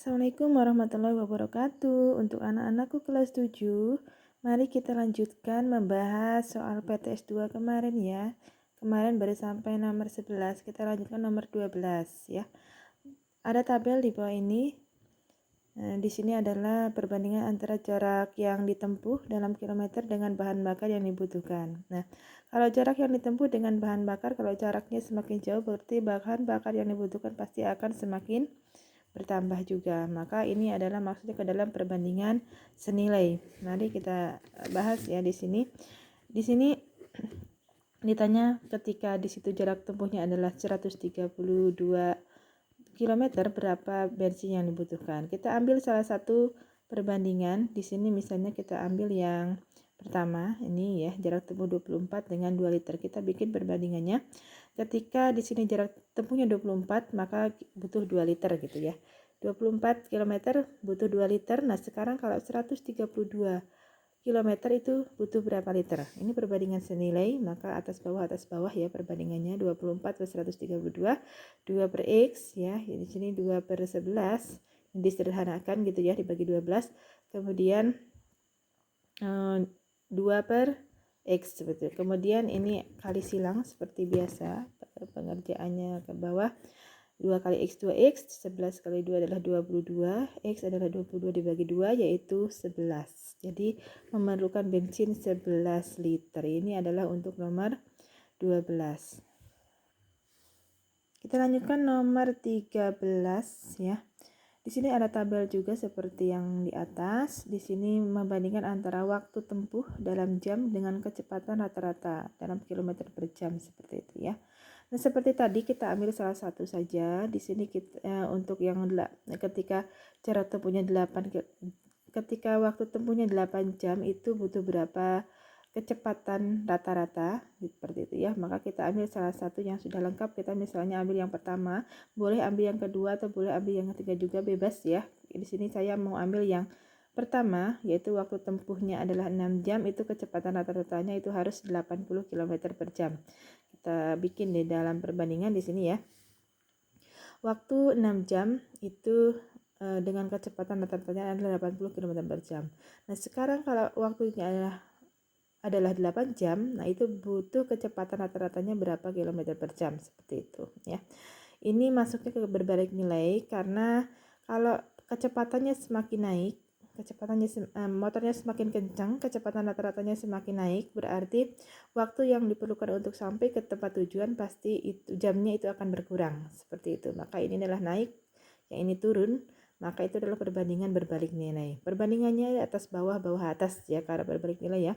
Assalamualaikum warahmatullahi wabarakatuh. Untuk anak-anakku kelas 7, mari kita lanjutkan membahas soal PTS 2 kemarin ya. Kemarin baru sampai nomor 11, kita lanjutkan nomor 12 ya. Ada tabel di bawah ini. Di sini adalah perbandingan antara jarak yang ditempuh dalam kilometer dengan bahan bakar yang dibutuhkan. Nah, kalau jarak yang ditempuh dengan bahan bakar, kalau jaraknya semakin jauh berarti bahan bakar yang dibutuhkan pasti akan semakin bertambah juga. Maka ini adalah maksudnya ke dalam perbandingan senilai. Mari kita bahas ya di sini. Di sini ditanya ketika di situ jarak tempuhnya adalah 132 km, berapa bensin yang dibutuhkan. Kita ambil salah satu perbandingan. Di sini misalnya kita ambil yang pertama, ini ya, jarak tempuh 24 dengan 2 liter. Kita bikin perbandingannya. Ketika di sini jarak tempuhnya 24, maka butuh 2 liter gitu ya. 24 km butuh 2 liter. Nah, sekarang kalau 132 km itu butuh berapa liter? Ini perbandingan senilai, maka atas bawah ya perbandingannya 24 per 132, 2 per X ya. Di sini 2 per 11. Disederhanakan gitu ya, dibagi 12. Kemudian 2 per X seperti itu. Kemudian ini kali silang seperti biasa, pengerjaannya ke bawah. 2 kali X 2X, 11 kali 2 adalah 22, X adalah 22 dibagi 2 yaitu 11. Jadi memerlukan bensin 11 liter. Ini adalah untuk nomor 12. Kita lanjutkan nomor 13 ya. Di sini ada tabel juga seperti yang di atas. Di sini membandingkan antara waktu tempuh dalam jam dengan kecepatan rata-rata dalam kilometer per jam seperti itu ya. Nah, seperti tadi kita ambil salah satu saja. Di sini kita untuk yang ketika jarak tempuhnya 8 ketika waktu tempuhnya 8 jam itu butuh berapa kecepatan rata-rata seperti itu ya. Maka kita ambil salah satu yang sudah lengkap. Kita misalnya ambil yang pertama, boleh ambil yang kedua atau boleh ambil yang ketiga juga, bebas ya. Di sini saya mau ambil yang pertama, yaitu waktu tempuhnya adalah 6 jam, itu kecepatan rata-ratanya itu harus 80 km per jam. Kita bikin di dalam perbandingan di sini ya. Waktu 6 jam itu dengan kecepatan rata-ratanya adalah 80 km per jam. Nah, sekarang kalau waktunya adalah 8 jam, nah itu butuh kecepatan rata-ratanya berapa kilometer per jam seperti itu ya. Ini masuknya ke berbalik nilai karena kalau kecepatannya semakin naik, motornya semakin kencang, kecepatan rata-ratanya semakin naik, berarti waktu yang diperlukan untuk sampai ke tempat tujuan pasti itu jamnya itu akan berkurang seperti itu. Maka ini adalah naik, yang ini turun. Maka itu adalah perbandingan berbalik nilai. Perbandingannya atas bawah, bawah atas ya, karena berbalik nilai ya.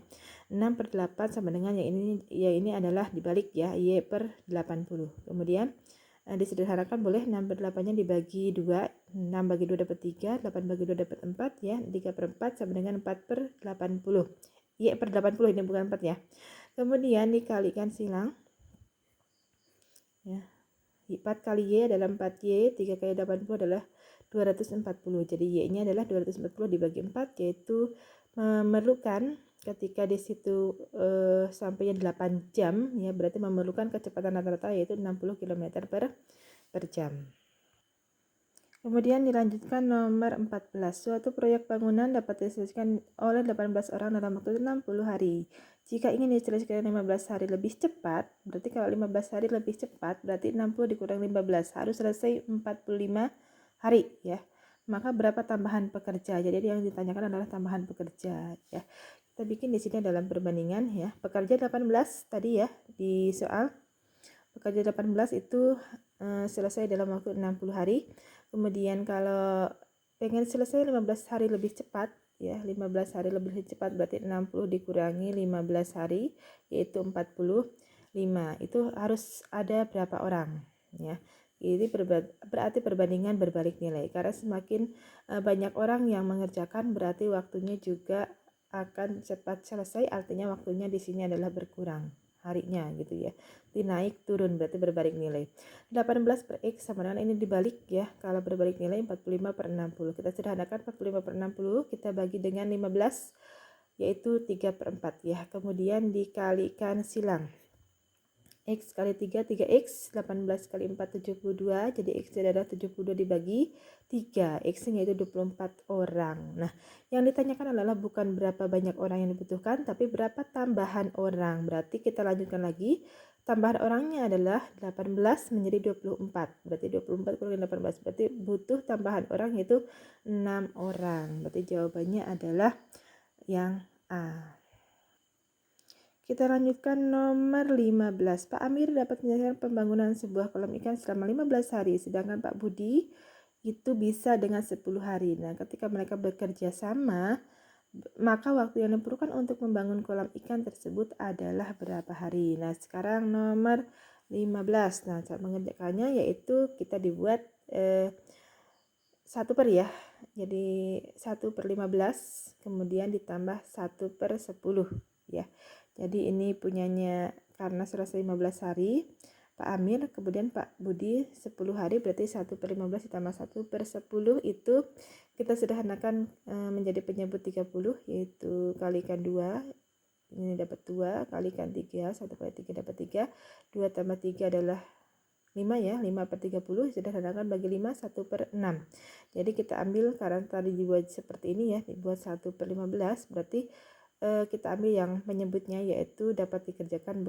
6 per 8 sama dengan yang ini adalah dibalik ya, Y per 80. Kemudian disederhanakan boleh 6 per 8 nya dibagi 2, 6 bagi 2 dapat 3, 8 bagi 2 dapat 4 ya, 3 per 4 sama dengan 4 per 80. Y per 80 ini bukan 4 ya. Kemudian dikalikan silang ya. 4 kali Y adalah 4Y, 3 kali 80 adalah 240. Jadi Y-nya adalah 240 dibagi 4, yaitu memerlukan ketika di situ sampainya 8 jam ya, berarti memerlukan kecepatan rata-rata yaitu 60 km per jam. Kemudian dilanjutkan nomor 14. Suatu proyek bangunan dapat diselesaikan oleh 18 orang dalam waktu 60 hari. Jika ingin diselesaikan 15 hari lebih cepat, berarti kalau 15 hari lebih cepat, berarti 60 dikurang 15, harus selesai 45 hari ya. Maka berapa tambahan pekerja? Jadi yang ditanyakan adalah tambahan pekerja ya. Kita bikin di sini dalam perbandingan ya. Pekerja 18 tadi ya di soal. Pekerja 18 itu selesai dalam waktu 60 hari. Kemudian kalau pengen selesai 15 hari lebih cepat ya, 15 hari lebih cepat berarti 60 dikurangi 15 hari yaitu 45. Itu harus ada berapa orang ya. Ini berarti perbandingan berbalik nilai, karena semakin banyak orang yang mengerjakan berarti waktunya juga akan cepat selesai, artinya waktunya di sini adalah berkurang harinya gitu ya. Jadi naik turun berarti berbalik nilai. 18 per X sama dengan ini dibalik ya. Kalau berbalik nilai 45 per 60. Kita sederhanakan 45 per 60 kita bagi dengan 15 yaitu 3 per 4 ya. Kemudian dikalikan silang. X kali 3, 3X, 18 kali 4, 72, jadi X adalah 72 dibagi 3, X-nya yaitu 24 orang. Nah, yang ditanyakan adalah bukan berapa banyak orang yang dibutuhkan, tapi berapa tambahan orang. Berarti kita lanjutkan lagi, tambahan orangnya adalah 18 menjadi 24, berarti 24 kurang 18, berarti butuh tambahan orang yaitu 6 orang. Berarti jawabannya adalah yang A. Kita lanjutkan nomor 15. Pak Amir dapat menyelesaikan pembangunan sebuah kolam ikan selama 15 hari, sedangkan Pak Budi itu bisa dengan 10 hari. Nah, ketika mereka bekerja sama, maka waktu yang diperlukan untuk membangun kolam ikan tersebut adalah berapa hari. Nah, sekarang nomor 15. Nah, cara mengerjakannya yaitu kita dibuat 1 per ya. Jadi 1 per 15, kemudian ditambah 1 per 10 ya. Jadi ini punyanya karena selesai 15 hari Pak Amir, kemudian Pak Budi 10 hari, berarti 1 per 15 ditambah 1 per 10 itu kita sederhanakan menjadi penyebut 30, yaitu kalikan 2, ini dapat 2, kalikan 3, 1 kali 3 dapat 3, 2 tambah 3 adalah 5 ya, 5 per 30, sederhanakan bagi 5, 1 per 6. Jadi kita ambil karena tadi dibuat seperti ini ya, dibuat 1 per 15, berarti kita ambil yang menyebutnya yaitu dapat dikerjakan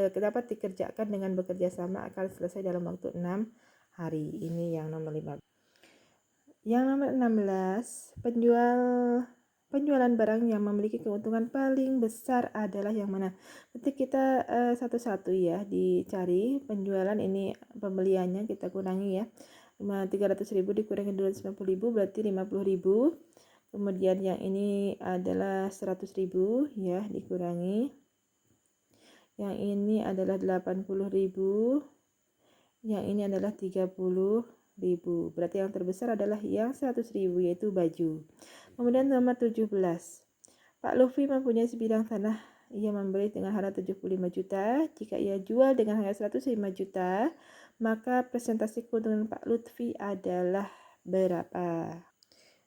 dapat dikerjakan dengan bekerja sama akan selesai dalam waktu 6 hari. Ini yang nomor 15. Yang nomor 16, penjualan barang yang memiliki keuntungan paling besar adalah yang mana? Nanti kita satu-satu ya dicari penjualan ini, pembeliannya kita kurangi ya. 300.000 dikurangi 250.000 berarti 50.000. Kemudian yang ini adalah 100.000 ya dikurangi. Yang ini adalah 80.000. Yang ini adalah 30.000. Berarti yang terbesar adalah yang 100.000 yaitu baju. Kemudian nomor 17. Pak Luffy mempunyai sebidang tanah. Ia membeli dengan harga 75 juta. Jika ia jual dengan harga 105 juta, maka presentasi keuntungan Pak Lutfi adalah berapa?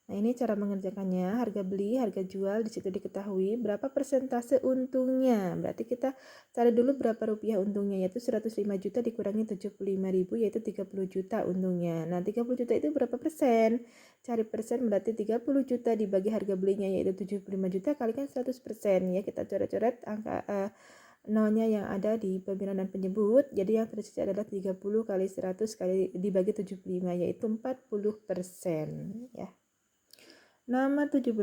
Nah, ini cara mengerjakannya, harga beli, harga jual, di situ diketahui berapa persentase untungnya. Berarti kita cari dulu berapa rupiah untungnya, yaitu 105 juta dikurangi 75.000, yaitu 30 juta untungnya. Nah, 30 juta itu berapa persen? Cari persen, berarti 30 juta dibagi harga belinya, yaitu 75 juta, kalikan 100%. Ya, kita coret-coret angka nolnya yang ada di pembilang dan penyebut. Jadi yang tersisa adalah 30 kali 100 kali dibagi 75, yaitu 40%. Ya. Nomor 18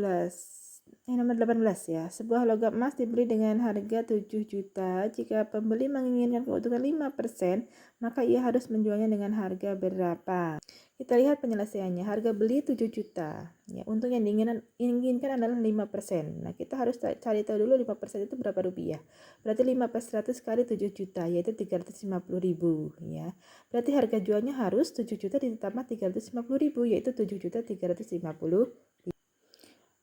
ya. Sebuah logam emas dibeli dengan harga 7 juta. Jika pembeli menginginkan keuntungan 5%, maka ia harus menjualnya dengan harga berapa? Kita lihat penyelesaiannya. Harga beli 7 juta. Ya, untung yang diinginkan adalah 5%. Nah, kita harus cari tahu dulu 5% itu berapa rupiah. Berarti 5 per 100 kali 7 juta, yaitu 350.000 ya. Berarti harga jualnya harus 7 juta ditambah 350.000, yaitu 7 juta 350.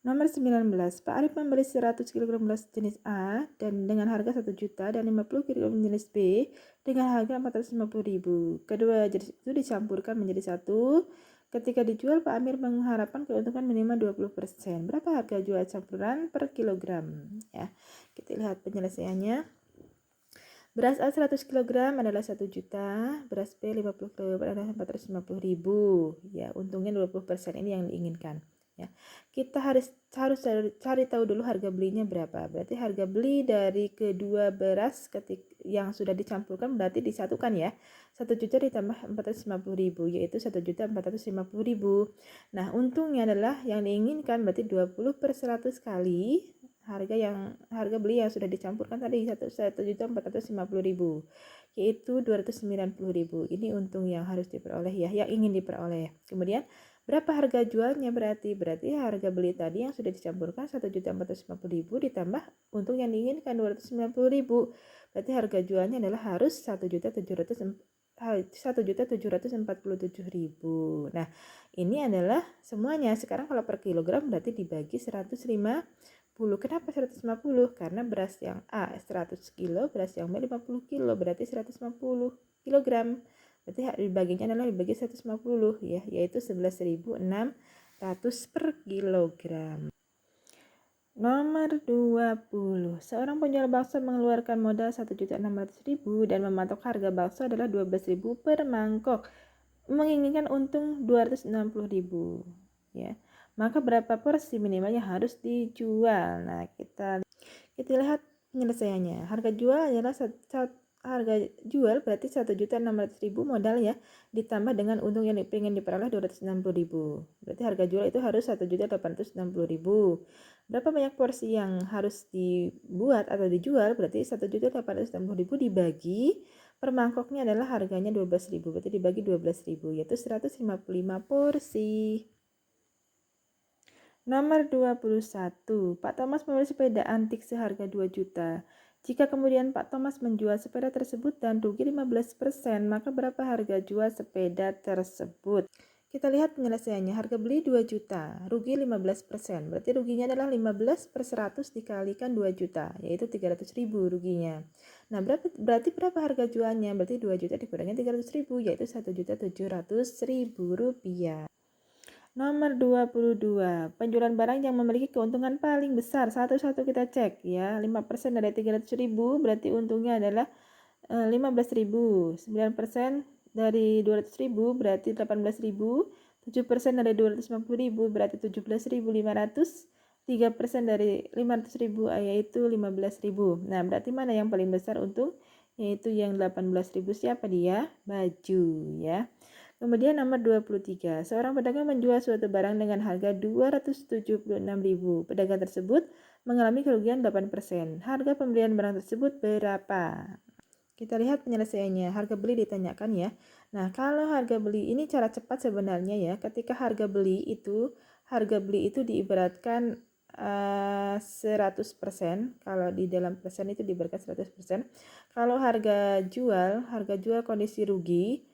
Nomor 19, Pak Arif membeli 100 kg beras jenis A dan dengan harga 1 juta dan 50 kg jenis B dengan harga 450.000. Kedua jenis itu dicampurkan menjadi satu. Ketika dijual, Pak Amir mengharapkan keuntungan minimal 20%. Berapa harga jual campuran per kilogram? Ya, kita lihat penyelesaiannya. Beras A 100 kg adalah 1 juta, beras B 50 kg adalah 450.000. Ya, untungnya 20%, ini yang diinginkan. Ya, kita harus cari tahu dulu harga belinya berapa. Berarti harga beli dari kedua beras yang sudah dicampurkan berarti disatukan ya. 1 juta ditambah 450.000, yaitu 1 juta 450.000. Nah, untungnya adalah yang diinginkan berarti 20 per 100 kali harga beli yang sudah dicampurkan tadi 1.450.000, yaitu 290.000. Ini untung yang harus diperoleh ya, yang ingin diperoleh. Kemudian berapa harga jualnya? Berarti harga beli tadi yang sudah dicampurkan 1.450.000 ditambah untung yang diinginkan 290.000. Berarti harga jualnya adalah harus 1.747.000. Nah, ini adalah semuanya. Sekarang kalau per kilogram berarti dibagi 150. Kenapa 150? Karena beras yang A 100 kilo, beras yang B 50 kilo, berarti 150 kilogram. Berarti dibaginya adalah dibagi 150 ya, yaitu 11.600 per kilogram. Nomor 20. Seorang penjual bakso mengeluarkan modal 1.600.000 dan mematok harga bakso adalah 12.000 per mangkok. Menginginkan untung 260.000, ya. Maka berapa porsi minimal yang harus dijual? Nah, kita lihat penyelesaiannya. Harga jual berarti 1.600.000 modal ya, ditambah dengan untung yang ingin diperoleh 260.000. Berarti harga jual itu harus 1.860.000. Berapa banyak porsi yang harus dibuat atau dijual? Berarti 1.860.000 dibagi per mangkoknya adalah harganya 12.000. Berarti dibagi 12.000 yaitu 155 porsi. Nomor 21. Pak Thomas membeli sepeda antik seharga 2 juta. Jika kemudian Pak Thomas menjual sepeda tersebut dan rugi 15%, maka berapa harga jual sepeda tersebut? Kita lihat penyelesaiannya. Harga beli 2 juta, rugi 15%. Berarti ruginya adalah 15 per 100 dikalikan 2 juta, yaitu 300.000 ruginya. Nah, berarti berapa harga jualnya? Berarti 2 juta dikurangi 300.000, yaitu 1.700.000 rupiah. Nomor 22, penjualan barang yang memiliki keuntungan paling besar. Satu-satu kita cek ya. 5% dari 300.000 berarti untungnya adalah 15.000. 9% dari 200.000 berarti 18.000. 7% dari 250.000 berarti 17.500. 3% dari 500.000 yaitu 15.000. Nah, berarti mana yang paling besar untung? Yaitu yang 18.000. Siapa dia? Baju ya. Kemudian nomor 23, seorang pedagang menjual suatu barang dengan harga 276.000. Pedagang tersebut mengalami kerugian 8%. Harga pembelian barang tersebut berapa? Kita lihat penyelesaiannya. Harga beli ditanyakan ya. Nah, kalau harga beli ini cara cepat sebenarnya ya. Ketika harga beli itu diibaratkan 100%. Kalau di dalam persen itu diibaratkan 100%. Kalau harga jual kondisi rugi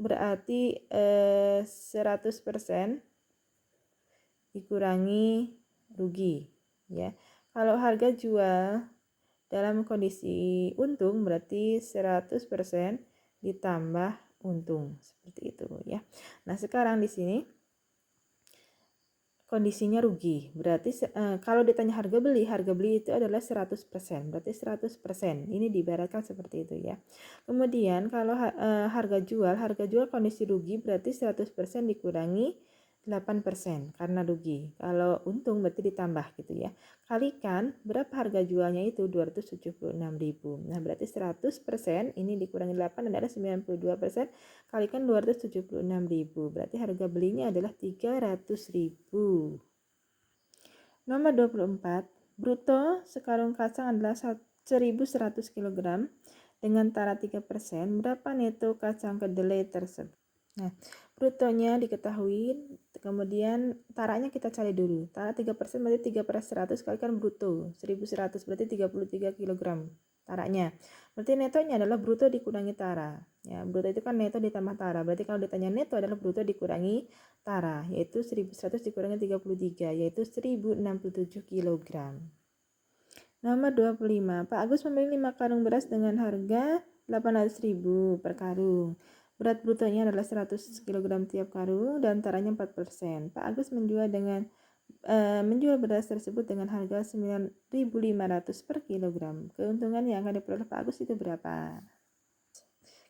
berarti 100% dikurangi rugi ya. Kalau harga jual dalam kondisi untung berarti 100% ditambah untung, seperti itu ya. Nah, sekarang di sini kondisinya rugi. Berarti kalau ditanya harga beli itu adalah 100%. Berarti 100%. Ini diibaratkan seperti itu ya. Kemudian kalau harga jual kondisi rugi berarti 100% dikurangi 8% karena rugi. Kalau untung berarti ditambah gitu ya. Kalikan berapa harga jualnya itu 276.000. Nah, berarti 100% ini dikurangi 8 adalah 92%. Kalikan 276.000. Berarti harga belinya adalah 300.000. Nomor 24. Bruto sekarung kacang adalah 1.100 kg dengan tara 3%. Berapa neto kacang kedelai tersebut? Nah, brutonya diketahui, kemudian taranya kita cari dulu. Tara 3% berarti 3 per 100 kalikan bruto. 1.100 berarti 33 kg taranya. Berarti netonya adalah bruto dikurangi tara. Ya, bruto itu kan neto ditambah tara. Berarti kalau ditanya neto adalah bruto dikurangi tara, yaitu 1.100 dikurangi 33, yaitu 1.067 kg. Nomor 25. Pak Agus membeli 5 karung beras dengan harga 800.000 per karung. Berat brutonya adalah 100 kg tiap karung dan taranya 4%. Pak Agus menjual beras tersebut dengan harga 9.500 per kilogram. Keuntungan yang akan diperoleh Pak Agus itu berapa?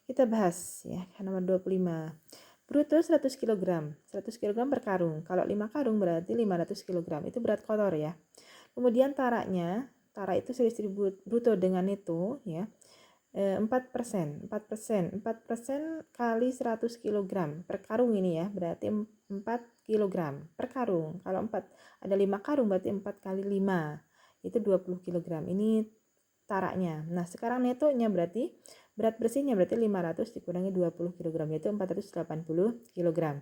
Kita bahas ya, nomor 25. Bruto 100 kg. 100 kg per karung. Kalau 5 karung berarti 500 kg. Itu berat kotor ya. Kemudian tara itu selisih bruto dengan neto ya. 4% kali 100 kg per karung ini ya, berarti 4 kg per karung. Kalau ada 5 karung berarti 4 kali 5 itu 20 kg. Ini taranya. Nah, sekarang netonya berarti berat bersihnya berarti 500 dikurangi 20 kg yaitu 480 kg.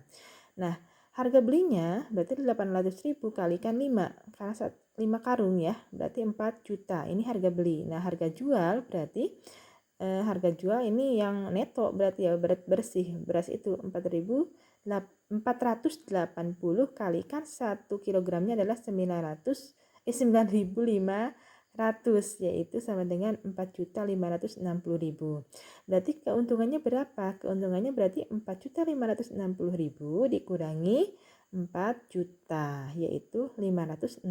Nah, harga belinya berarti 800.000 kalikan 5 karena 5 karung ya, berarti 4 juta. Ini harga beli. Nah, harga jual berarti harga jual ini yang neto berarti ya, berat bersih beras itu 480 kalikan 1 kilogramnya adalah 9.500 yaitu sama dengan 4.560.000. Berarti keuntungannya berapa? Keuntungannya berarti 4.560.000 dikurangi 4 juta, yaitu 560.000.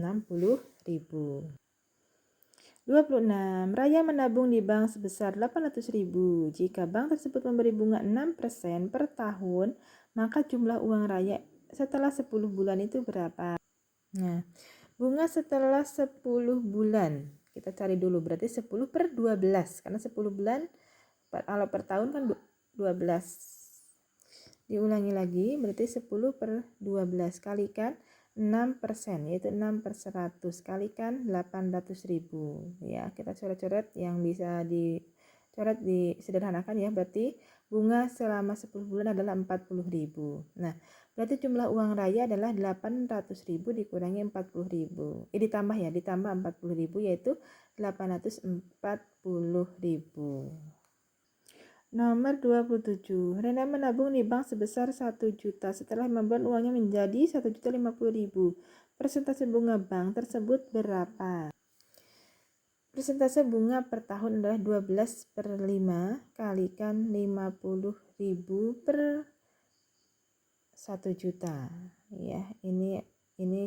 26. Raya menabung di bank sebesar 800.000. Jika bank tersebut memberi bunga 6% per tahun, maka jumlah uang Raya setelah 10 bulan itu berapa? Nah, bunga setelah 10 bulan. Kita cari dulu, berarti 10 per 12. Karena 10 bulan, kalau per tahun kan 12. Diulangi lagi, berarti 10 per 12 kalikan 6%, yaitu 6 per 100 kalikan 800.000. Ya, kita coret-coret yang bisa dicoret disederhanakan ya. Berarti bunga selama 10 bulan adalah 40.000. Nah, berarti jumlah uang Raya adalah 800.000 dikurangi 40.000. Ditambah ya, ditambah 40.000 yaitu 840.000. Nomor 27. Rena menabung di bank sebesar 1 juta setelah membuat uangnya menjadi 1.050.000. Persentase bunga bank tersebut berapa? Persentase bunga per tahun adalah 12 per 5 kalikan 50.000 per 1 juta. Ya, ini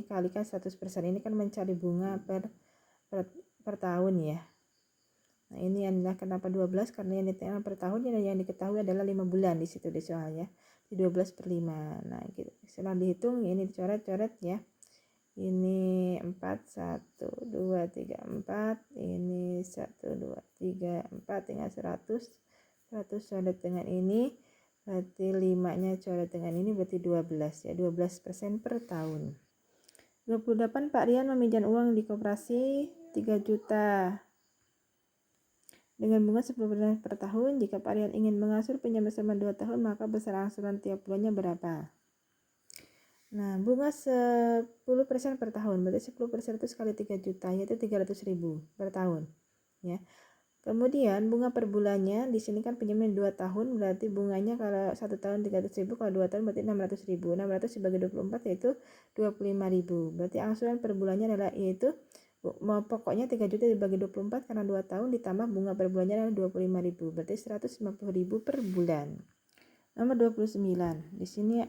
kalikan 100%. Ini kan mencari bunga per tahun ya. Nah, ini adalah kenapa 12, karena yang ditekan per tahun yang diketahui adalah 5 bulan di situ di soalnya. Di 12 per 5. Nah, gitu. Setelah dihitung ini dicoret-coret ya. Ini 4 1 2 3 4, ini 1 2 3 4 tinggal 100 coret dengan ini. Berarti 5-nya coret dengan ini berarti 12 ya, 12% per tahun. 28. Pak Rian meminjam uang di koperasi 3 juta. Dengan bunga 10% per tahun, jika Pak Rian ingin mengasur pinjam bersama 2 tahun, maka besar angsuran tiap bulannya berapa? Nah, bunga 10% per tahun, berarti 10% itu sekali 3 juta, yaitu 300.000 per tahun. Ya. Kemudian bunga per bulannya, di sini kan pinjamnya 2 tahun, berarti bunganya kalau 1 tahun 300.000, kalau 2 tahun berarti 600.000. 600 dibagi 24 yaitu 25.000. Berarti angsuran per bulannya adalah yaitu pokoknya 3 juta dibagi 24 karena 2 tahun ditambah bunga per bulannya adalah 25.000. Berarti 150.000 per bulan. Nomor 29. Di sini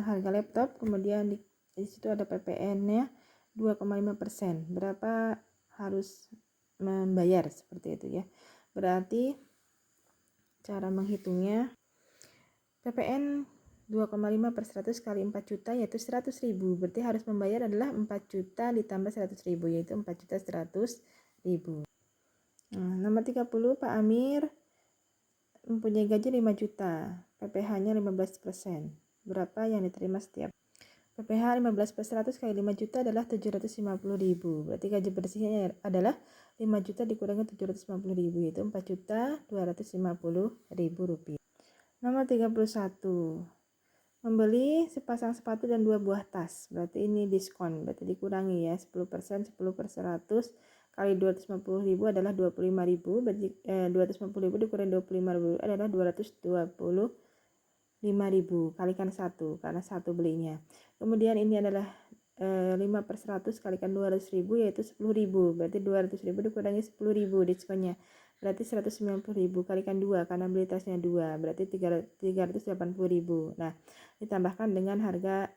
harga laptop, kemudian di situ ada PPN-nya 2,5%. Berapa harus membayar seperti itu ya. Berarti cara menghitungnya PPN 2,5 per 100 kali 4 juta yaitu 100.000. Berarti harus membayar adalah 4 juta ditambah 100.000 yaitu 4.100.000. Nah, nomor 30 Pak Amir mempunyai gaji 5 juta. PPh-nya 15%. Berapa yang diterima setiap? PPh 15 per 100 kali 5 juta adalah 750.000. Berarti gaji bersihnya adalah 5 juta dikurangi 750.000 yaitu 4.250.000 rupiah. Nomor 31. Membeli sepasang sepatu dan 2 buah tas. Berarti ini diskon. Berarti dikurangi ya 10%, 10 per 100 kali 250.000 adalah 25.000. Berarti 250.000 dikurangi 25.000 adalah 225.000 kalikan 1 karena 1 belinya. Kemudian ini adalah 5 per 100 kalikan 200.000 yaitu 10.000. Berarti 200.000 dikurangi 10.000 diskonnya. Berarti 190.000 kalikan 2 karena beli tasnya 2. Berarti 380.000. Nah, ditambahkan dengan harga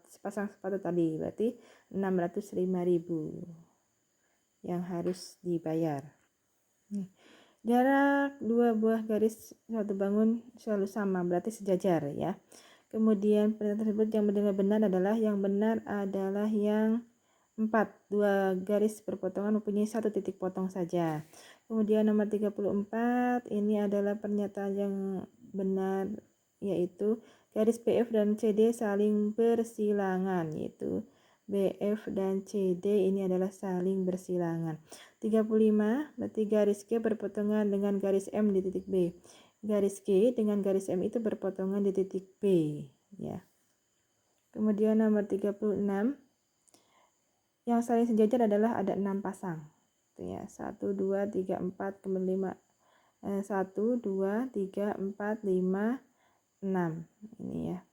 sepasang sepatu tadi. Berarti 605.000 yang harus dibayar. Nih. Jarak 2 buah garis suatu bangun selalu sama, berarti sejajar ya. Kemudian pernyataan tersebut yang benar adalah yang 4. 2 garis perpotongan mempunyai 1 titik potong saja. Kemudian nomor 34, ini adalah pernyataan yang benar yaitu garis BF dan CD saling bersilangan, yaitu BF dan CD ini adalah saling bersilangan. 35, berarti garis G berpotongan dengan garis M di titik B. Garis G dengan garis M itu berpotongan di titik B, ya. Kemudian nomor 36, yang saling sejajar adalah ada 6 pasang. Itu ya, 1 2 3 4 kemudian 1 2 3 4 5 6. Ini ya.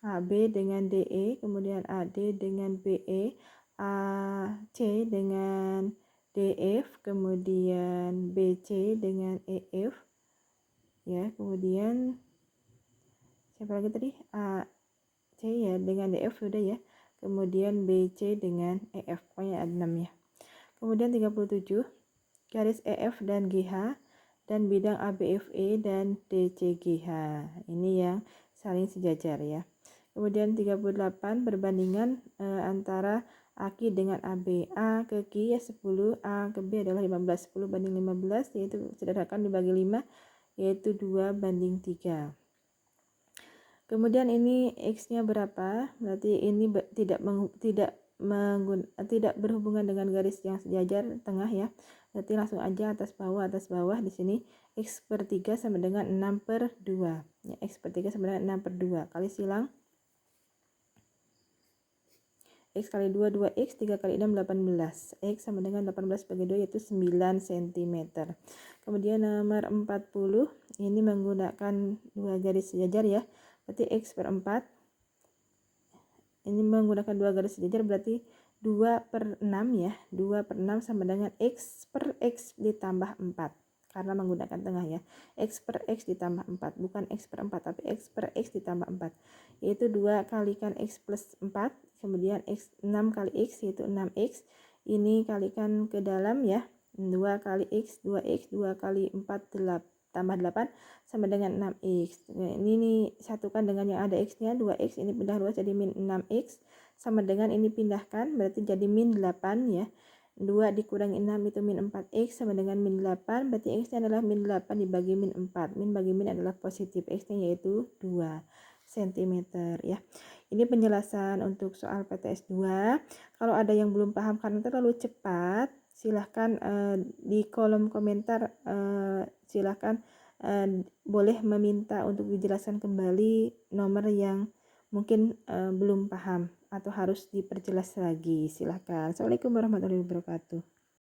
AB dengan DE, kemudian AD dengan BE, AC dengan DF, kemudian BC dengan EF. Ya, kemudian siapa lagi tadi? AC ya, ya dengan DF sudah ya. Kemudian BC dengan EF, pokoknya ada 6 ya. Kemudian 37, garis EF dan GH dan bidang ABFE dan DCGH. Ini yang saling sejajar ya. Kemudian 38, perbandingan antara AQ dengan AB. A ke Q ya 10, A ke B adalah 15. 10 banding 15, yaitu sederhanakan dibagi 5, yaitu 2 banding 3. Kemudian ini X-nya berapa? Berarti ini tidak berhubungan dengan garis yang sejajar tengah ya. Berarti langsung aja atas bawah. Di sini X per 3 sama dengan 6 per 2 ya, X per 3 sama dengan 6 per 2 kali silang X kali 2 2X, 3 kali 6 18. X sama dengan 18 bagi 2 yaitu 9 cm. Kemudian nomor 40 ini menggunakan dua garis sejajar ya. Berarti X per 4 ini menggunakan dua garis sejajar, berarti 2 per 6 ya. 2 per 6 sama dengan X per X ditambah 4. Karena menggunakan tengah ya. X per X ditambah 4. Bukan X per 4 tapi X per X ditambah 4. Yaitu 2 kalikan X plus 4. Kemudian X 6 kali X yaitu 6X. Ini kalikan ke dalam ya. 2 kali X 2X. 2 kali 4 tambah 8 sama dengan 6X. Nah, ini satukan dengan yang ada X-nya. 2X ini pindah 2 jadi min 6X. Sama dengan ini pindahkan berarti jadi min 8 ya. 2 dikurangi 6 itu min 4X sama dengan min 8. Berarti X-nya adalah min 8 dibagi min 4. Min bagi min adalah positif. X-nya yaitu 2 cm ya. Ini penjelasan untuk soal PTS 2. Kalau ada yang belum paham karena terlalu cepat, silahkan di kolom komentar silahkan boleh meminta untuk dijelaskan kembali nomor yang mungkin belum paham atau harus diperjelas lagi. Silahkan. Assalamualaikum warahmatullahi wabarakatuh.